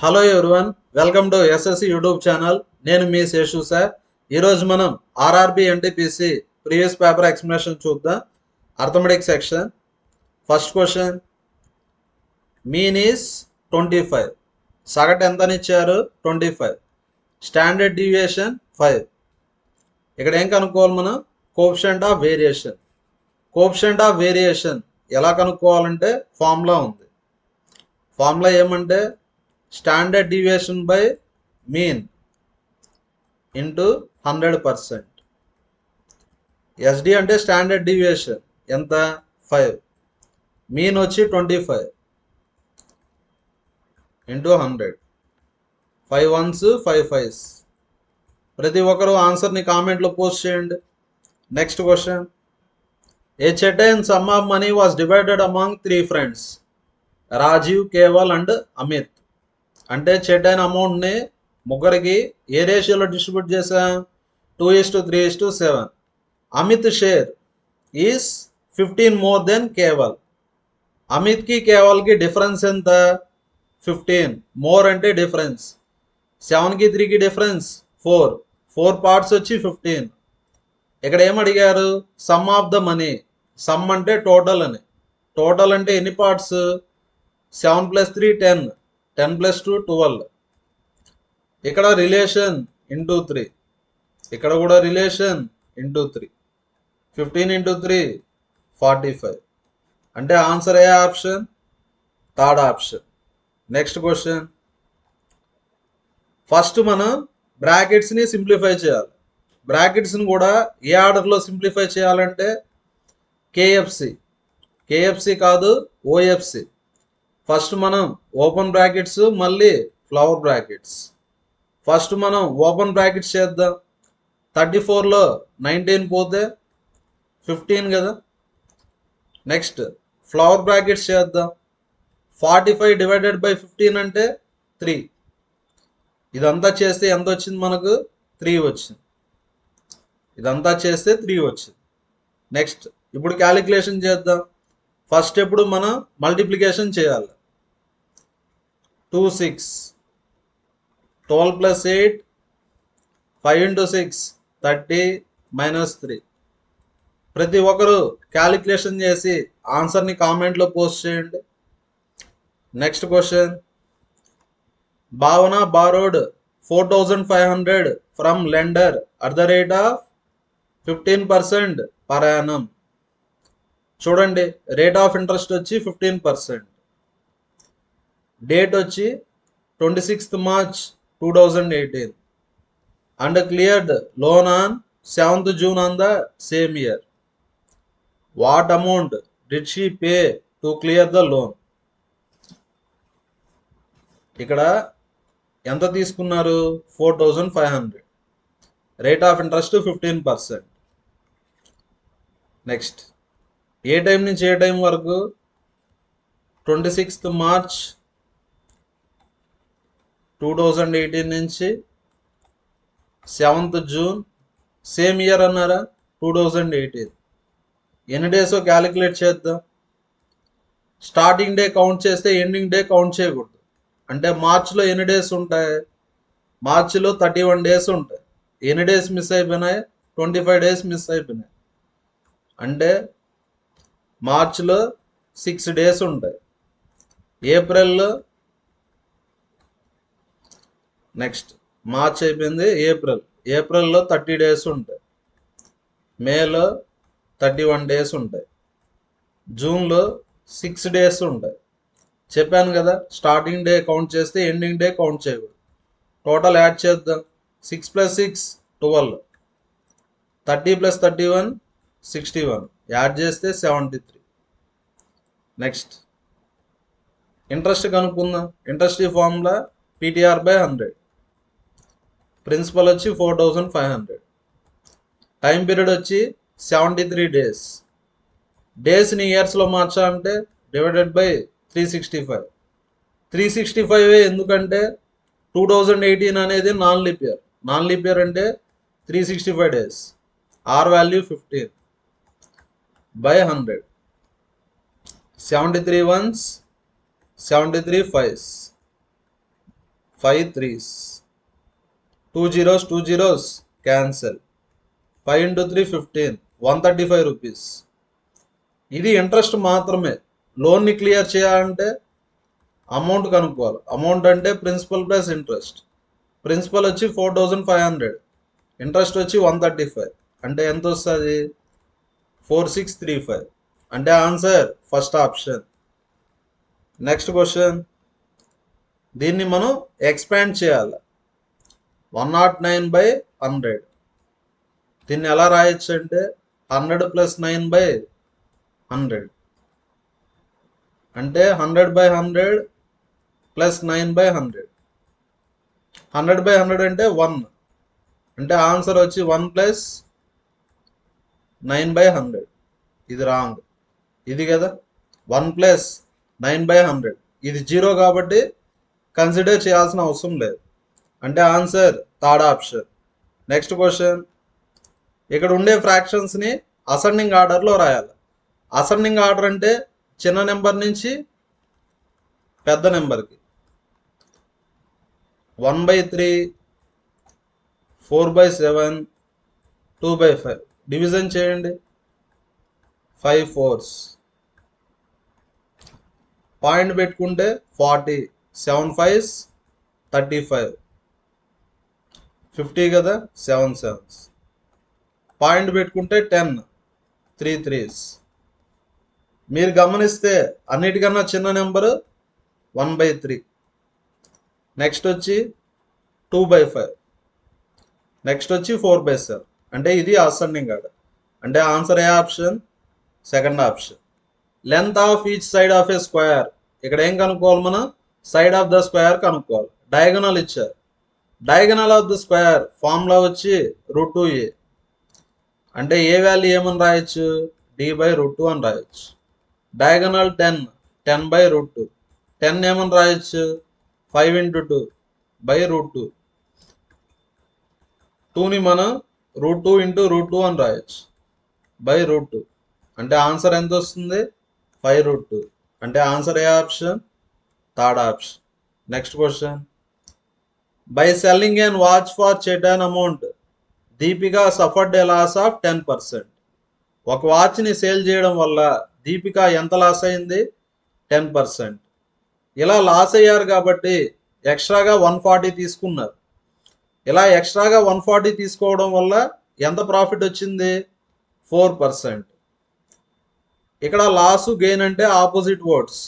Hello everyone, welcome to SSC YouTube channel. నేను మీ Seshu sir. ఈరోజు మనం RRB NTPC previous paper explanation చూద్దాం. Arithmetic section. First question, mean is 25. సగటు ఎంతని ఇచ్చారు? 25. Standard deviation 5. ఇక్కడ ఏం కనుక్కోవాలి మనం? Coefficient of variation. Coefficient of variation ఎలా కనుక్కోవాలంటే ఫార్ములా ఉంది. ఫార్ములా ఏమంటే standard deviation by mean into 100%. SD అంటే స్టాండర్డ్ డీవియేషన్ ఎంత? 5. మీన్ వచ్చి 25 ఇంటూ 100. 5 1s 5 5s. ప్రతి ఒక్కరు ఆన్సర్ని కామెంట్లో పోస్ట్ చేయండి. Next question, a certain sum of money was divided among 3 friends, Rajiv, Keval and Amit. అంటే చెడ్డైన అమౌంట్ని ముగ్గురికి ఏ రేషియోలో డిస్ట్రిబ్యూట్ చేసాం? 2:3:7. Amit share is 15 more than Keval. అమిత్కి కేవల్కి డిఫరెన్స్ ఎంత? 15. మోర్ అంటే డిఫరెన్స్. 7కి 3కి డిఫరెన్స్ 4. 4 పార్ట్స్ వచ్చి 15. ఇక్కడ ఏం అడిగారు? Some of the money. Some అంటే టోటల్ అని. టోటల్ అంటే ఎన్ని పార్ట్స్? 7 + 3 10. 10 + 2 12. ఇక్కడ రిలేషన్ ఇంటూ 3. ఇక్కడ కూడా రిలేషన్ ఇంటూ 3. 15 ఇంటూ 3 45. అంటే ఆన్సర్ ఏ option? Third option. Next question, first మనం బ్రాకెట్స్ని సింప్లిఫై చేయాలి. బ్రాకెట్స్ని కూడా ఏ ఆర్డర్లో సింప్లిఫై చేయాలంటే కేఎఫ్సి. కేఎఫ్సి కాదు, ఓఎఫ్సి. ఫస్ట్ మనం ఓపెన్ బ్రాకెట్స్, మళ్ళీ ఫ్లవర్ బ్రాకెట్స్. ఫస్ట్ మనం ఓపెన్ బ్రాకెట్స్ చేద్దాం. 34లో 19 పోతే 15 కదా. నెక్స్ట్ ఫ్లవర్ బ్రాకెట్స్ చేద్దాం. 45 డివైడెడ్ బై 15 అంటే 3. ఇదంతా చేస్తే ఎంత వచ్చింది మనకు? 3 వచ్చింది. ఇదంతా చేస్తే 3 వచ్చింది. నెక్స్ట్ ఇప్పుడు క్యాలిక్యులేషన్ చేద్దాం. ఫస్ట్ ఎప్పుడు మనం మల్టిప్లికేషన్ చేయాలి. 2 6. 12 + 8 5 × 6 30 -3. ప్రతి ఒక్కరు క్యాలిక్యులేషన్ చేసి ఆన్సర్ని కామెంట్లో పోస్ట్ చేయండి. నెక్స్ట్ క్వశ్చన్, భావన borrowed 4500 from lender at the rate of 15% per annum. చూడండి, రేట్ ఆఫ్ ఇంట్రెస్ట్ వచ్చి 15%. డేట్ వచ్చి 26th March 2018 and cleared loan on 7th June on the same year. What amount did she pay to clear the loan? ఇక్కడ ఎంత తీసుకున్నారు? 4500. Rate of interest 15%. Next, A time నుంచి ఏ time వరకు? 26th March 2018 నుంచి 7th June same year అన్నారా? 2018. ఎన్ని days calculate చేద్దాం. Starting day count చేస్తే ఎండింగ్ డే కౌంట్ చేయకూడదు. అంటే మార్చిలో ఎన్ని డేస్ ఉంటాయి? మార్చిలో 31 డేస్ ఉంటాయి. ఎన్ని డేస్ మిస్ అయిపోయినాయి? 25 డేస్ మిస్ అయిపోయినాయి. అంటే మార్చిలో 6 డేస్ ఉంటాయి. ఏప్రిల్లో, నెక్స్ట్ మార్చ్ అయిపోయింది, ఏప్రిల్లో 30 డేస్ ఉంటాయి. మేలో 31 డేస్ ఉంటాయి. జూన్లో 6 డేస్ ఉంటాయి. చెప్పాను కదా, స్టార్టింగ్ డే కౌంట్ చేస్తే ఎండింగ్ డే కౌంట్ చేయకూడదు. టోటల్ యాడ్ చేద్దాం. 6 + 6 12. 30 + 31 61. యాడ్ చేస్తే 73. నెక్స్ట్ ఇంట్రెస్ట్ కనుక్కుందాం. Interest formula PTR/100. ప్రిన్సిపల్ వచ్చి 4500. టైం పీరియడ్ వచ్చి 73 డేస్. డేస్ని ఇయర్స్లో మార్చాలంటే డివైడెడ్ బై 365. 365 ఎందుకంటే 2018 అనేది non leap year. Non leap year అంటే 365 days. R value 15/100. 73 1s 73 5s. 5 3s, 2 zeros 2 zeros cancel, 5 into 3 15, 135 rupees. ఇది ఇంట్రెస్ట్ మాత్రమే. లోన్ని క్లియర్ చేయాలంటే అమౌంట్ కనుక్కోవాలి. అమౌంట్ అంటే ప్రిన్సిపల్ ప్లస్ ఇంట్రెస్ట్. ప్రిన్సిపల్ వచ్చి 4500, ఇంట్రెస్ట్ వచ్చి 135, అంటే ఎంత వస్తుంది? 4635. అంటే answer first option. Next question, దీన్ని మనం ఎక్స్పాండ్ చేయాలి. 109/100. దీన్ని ఎలా రాయొచ్చు అంటే 100 + 9/100, అంటే 100/100 + 9/100. 100/100 అంటే 1, అంటే ఆన్సర్ వచ్చి 1 + 9/100. ఇది రాంగ్. ఇది కదా 1 + 9/100. ఇది 0 కాబట్టి కన్సిడర్ చేయాల్సిన అవసరం లేదు. అంటే answer third option. Next question, ఇక్కడ ఉండే ఫ్రాక్షన్స్ని అసెండింగ్ ఆర్డర్లో రాయాలి. అసెండింగ్ ఆర్డర్ అంటే చిన్న నెంబర్ నుంచి పెద్ద నెంబర్కి. 1/3, 4/7, 2/5. డివిజన్ చేయండి. 5 4s. పాయింట్ పెట్టుకుంటే 40, 7 5s 35, 50 కదా, 7 7s. పాయింట్ పెట్టుకుంటే 10, 3 3s. మీరు గమనిస్తే అన్నిటికన్నా చిన్న నెంబరు 1/3. నెక్స్ట్ వచ్చి 2/5. నెక్స్ట్ వచ్చి 4/7. అంటే ఇది అసెండింగ్ ఆర్డర్. అంటే ఆన్సర్ ఏ option? Second option. Length of each side of A square. ఇక్కడ ఏం కనుక్కోవాలి మనం? సైడ్ ఆఫ్ ద స్క్వేర్ కనుక్కోవాలి. డయాగనల్ ఇచ్చారు. Diagonal of the square formula వచ్చి √2a. అంటే ఏ వాల్యూ ఏమని రాయొచ్చు? d/√2 అని రాయొచ్చు. డయాగనల్ 10, 10/√2. 10 ఏమని రాయొచ్చు? 5 into 2/√2. 2ని మనం √2 into √2 అని రాయొచ్చు, /√2. అంటే ఆన్సర్ ఎంత వస్తుంది? 5√2. అంటే ఆన్సర్ ఏ option? Third option. Next question, by selling an watch for certain amount, Deepika suffered a loss of 10%. ఒక వాచ్ని సేల్ చేయడం వల్ల దీపిక ఎంత లాస్ అయింది? 10%. ఇలా లాస్ అయ్యారు కాబట్టి ఎక్స్ట్రాగా 140 తీసుకున్నారు. ఇలా ఎక్స్ట్రాగా 140 తీసుకోవడం వల్ల ఎంత ప్రాఫిట్ వచ్చింది? 4%. ఇక్కడ లాస్ గెయిన్ అంటే ఆపోజిట్ వర్డ్స్.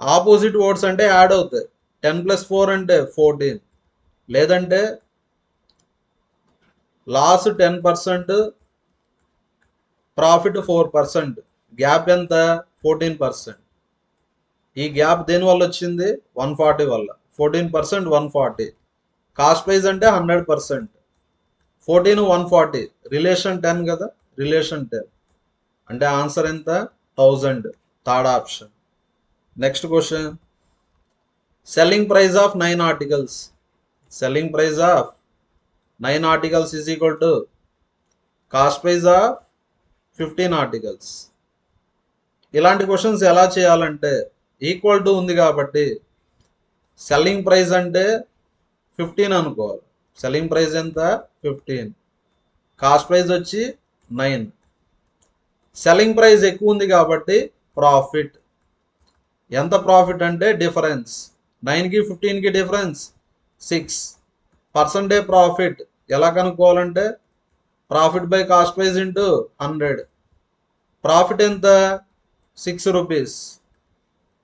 ఆపోజిట్ వర్డ్స్ అంటే యాడ్ అవుతాయి. 10 + 4 అంటే 14. లేదంటే లాస్ 10%, ప్రాఫిట్ 4%. గ్యాప్ ఎంత? 14%. ఈ గ్యాప్ దేని వల్ల వచ్చింది? 140 వల్ల. 14%, 140. కాస్ట్ ప్రైస్ అంటే 100%. 14 140, రిలేషన్ 10 కదా, రిలేషన్ 10. అంటే ఆన్సర్ ఎంత? 1000. Third option. Next question, selling price of 9 articles. Selling price of 9 articles is equal to cost price of 15 articles. ఇలాంటి క్వశ్చన్స్ ఎలా చేయాలంటే ఈక్వల్ టు ఉంది కాబట్టి సెల్లింగ్ ప్రైస్ అంటే 15 అనుకోవాలి. సెల్లింగ్ ప్రైస్ ఎంత? 15. కాస్ట్ ప్రైస్ వచ్చి 9. సెల్లింగ్ ప్రైస్ ఎక్కువ ఉంది కాబట్టి ప్రాఫిట్. ఎంత ప్రాఫిట్ అంటే డిఫరెన్స్. 9కి 15కి డిఫరెన్స్ 6. పర్సంటేజ్ ప్రాఫిట్ ఎలా కనుక్కోవాలంటే profit by cost price into 100. Profit ఎంత? 6 రూపీస్.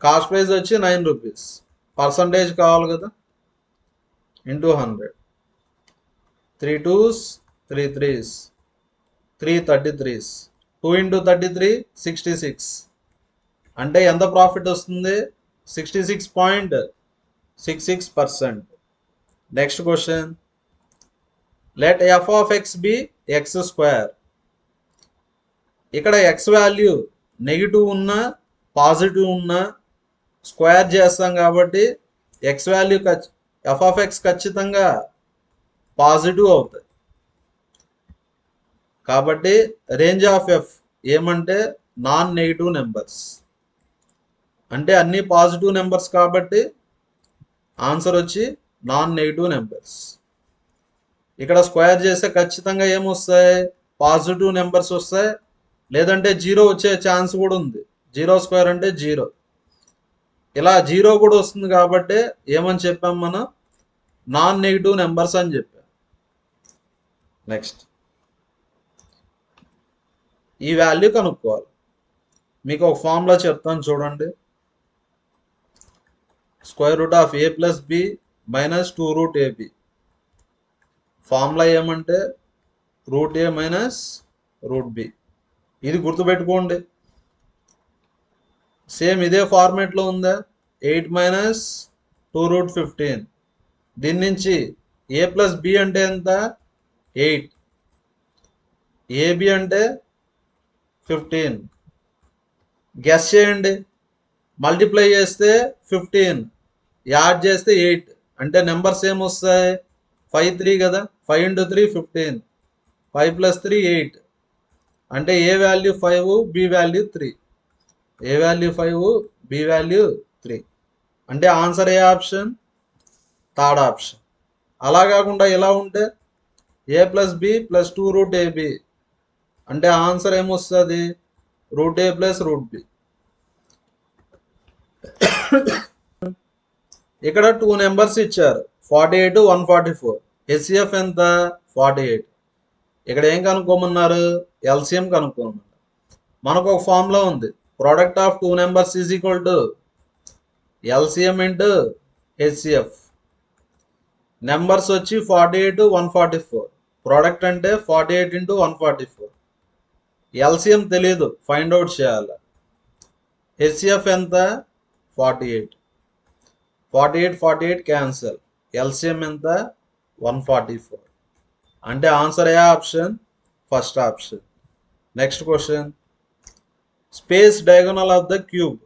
కాస్ట్ ప్రైస్ వచ్చి 9 రూపీస్. పర్సంటేజ్ కావాలి కదా, into 100. 3 2s, 3 3s, 3 33s. 2 into 33 66. అంటే ఎంత ప్రాఫిట్ వస్తుంది? 66.66%. Next question, let f of x be x². ఇక్కడ x వాల్యూ నెగిటివ్ ఉన్నా పాజిటివ్ ఉన్నా స్క్వేర్ చేస్తాం కాబట్టి x value f of x ఖచ్చితంగా పాజిటివ్ అవుతుంది. కాబట్టి రేంజ్ ఆఫ్ ఎఫ్ ఏమంటే నాన్ నెగిటివ్ నెంబర్స్. అంటే అన్ని పాజిటివ్ నెంబర్స్ కాబట్టి ఆన్సర్ వచ్చి నాన్ నెగిటివ్ నెంబర్స్. ఇక్కడ స్క్వేర్ చేస్తే ఖచ్చితంగా ఏమొస్తాయి? పాజిటివ్ నెంబర్స్ వస్తాయి, లేదంటే జీరో వచ్చే ఛాన్స్ కూడా ఉంది. జీరో స్క్వేర్ అంటే జీరో, ఇలా జీరో కూడా వస్తుంది కాబట్టి ఏమని చెప్పాం మనం? నాన్ నెగిటివ్ నెంబర్స్ అని చెప్పాం. నెక్స్ట్ ఈ వాల్యూ కనుక్కోవాలి. మీకు ఒక ఫార్ములా చెప్తాను చూడండి. Square root of A plus B minus 2 root A B. Formula ఏమంటే root A minus root B. ఇది గుర్తుపెట్టుకోండి. సేమ్ ఇదే ఫార్మేట్లో ఉందా? 8 మైనస్ 2 రూట్ 15. దీని నుంచి ఏ ప్లస్ బి అంటే ఎంత? 8. ఏబి అంటే 15. గెస్ చేయండి. మల్టిప్లై చేస్తే 15, యాడ్ చేస్తే 8 అంటే నెంబర్స్ ఏమొస్తాయి? 5 3 కదా. 5 × 3 15. 5 + 3 8. అంటే a value 5, b value 3. A value 5, b value 3. అంటే ఆన్సర్ ఏ ఆప్షన్? Third option. అలా కాకుండా ఇలా ఉంటే a plus b plus 2 root ab అంటే ఆన్సర్ ఏమొస్తుంది? Root a plus root b. ఇక్కడ 2 నెంబర్స్ ఇచ్చారు, 48 144. హెచ్సిఎఫ్ ఎంత? 48. ఇక్కడ ఏం కనుక్కోమన్నారు? ఎల్సిఎం కనుక్కోమన్నారు. మనకు ఒక ఫార్ములా ఉంది, product of 2 numbers is equal to LCM into HCF. Numbers వచ్చి 48 144. ప్రోడక్ట్ అంటే 48 × 144. ఎల్సిఎం తెలీదు, ఫైండ్ అవుట్ చేయాలి. హెచ్సిఎఫ్ ఎంత? 48. 48 48 క్యాన్సల్. ఎల్సిఎం ఎంత? 144. అంటే ఆన్సర్ ఏ option? First option. Next question. Space diagonal of the cube.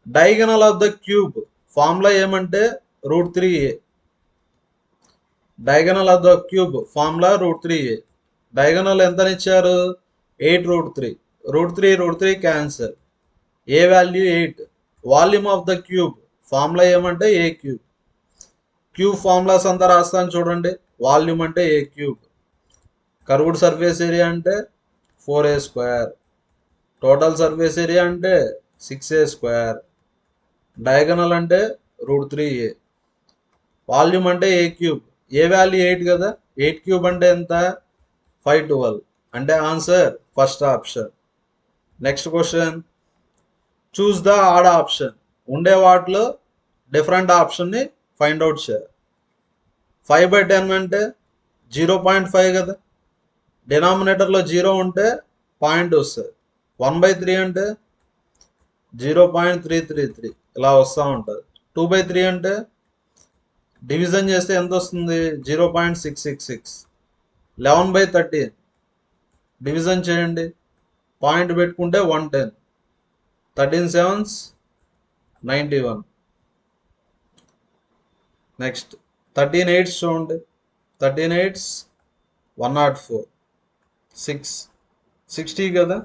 Diagonal of the cube formula ఏమంటే √3a. Diagonal of the cube formula √3a. Diagonal ఎంతనిచ్చారు? 8√3. √3 cancel. A value 8. Volume of the cube formula ఏమంటే a cube. Cube formulas అంతా రాస్తాను చూడండి. Volume అంటే ఏ cube. Curved surface area అంటే 4a². Total surface area అంటే 6a². Diagonal అంటే √3a. Volume అంటే ఏ క్యూబ్. ఏ వాల్యూ 8 కదా. 8 క్యూబ్ అంటే ఎంత? 512. అంటే answer first option. Next question. Choose the odd option. ఉండే వాటిలో డిఫరెంట్ ఆప్షన్ని ఫైండ్ అవుట్ చేయాలి. 5/10 అంటే 0.5 కదా. డినామినేటర్లో 0 ఉంటే పాయింట్ వస్తుంది. 1/3 అంటే 0.333 ఇలా వస్తూ ఉంటుంది. 2/3 అంటే డివిజన్ చేస్తే ఎంత వస్తుంది? 0.666. 11/13 డివిజన్ చేయండి, పాయింట్ పెట్టుకుంటే 110. 13 7s 91. నెక్స్ట్ 13 8s చూడండి. 13 8s 104. 6 60 కదా.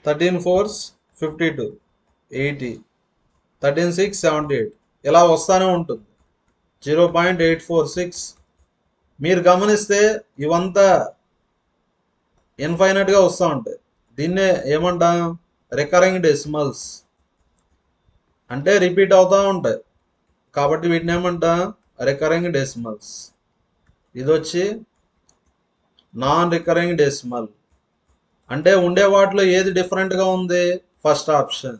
13 4s 52 80. 13 6 78 ఇలా వస్తూనే ఉంటుంది. 0.846. మీరు గమనిస్తే ఇవంతా ఇన్ఫైనట్గా వస్తూ ఉంటాయి. దీన్నే ఏమంటాం? Recurring decimals. అంటే రిపీట్ అవుతూ ఉంటాయి కాబట్టి వీటిని ఏమంటాం? Recurring decimals. ఇది వచ్చి నాన్ రికరింగ్ డెసిమల్. అంటే ఉండే వాటిలో ఏది డిఫరెంట్గా ఉంది? First option.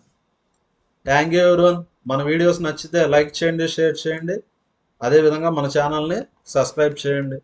Thank you everyone. మన వీడియోస్ నచ్చితే లైక్ చేయండి, షేర్ చేయండి. అదేవిధంగా మన ఛానల్ని సబ్స్క్రైబ్ చేయండి.